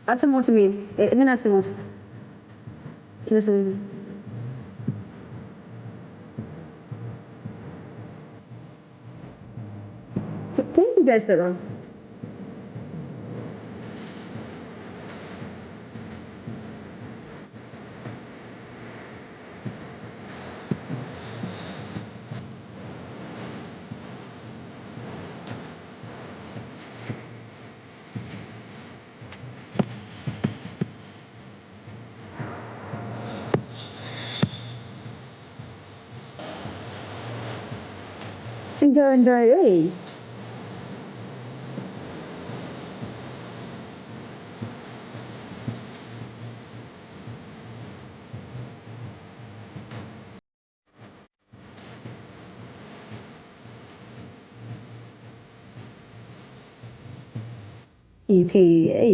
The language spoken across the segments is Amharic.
አትሞትም። ምን አትሞት ቢያስበጣም እንደ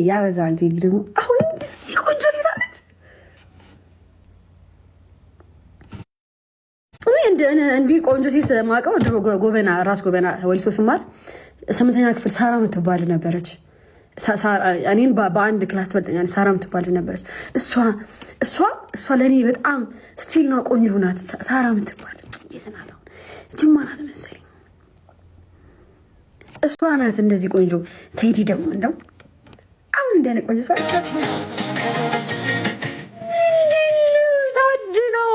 ያበዛል ደግሞ አሁን ቆንጆ ሴት አለች። እንዲህ ቆንጆ ሴት ማውቀው ድሮ ጎበና ራስ ጎበና ወሊሶ ስማር 8ኛ ክፍል ሳራ የምትባል ነበረች። እኔን በአንድ ክላስ ትበልጠኛለች። ሳራ የምትባል ነበረች። እሷ ለእኔ በጣም ስቲል ነው ቆንጆ ናት። ሳራ የምትባል የት ናት? አሁን ጅማ ናት መሰለኝ። እሷ ናት እንደዚህ ቆንጆ። ቴዲ ደግሞ እንደው አሁን እንደኔ ቆንጆ ሰው ተወድ ነው።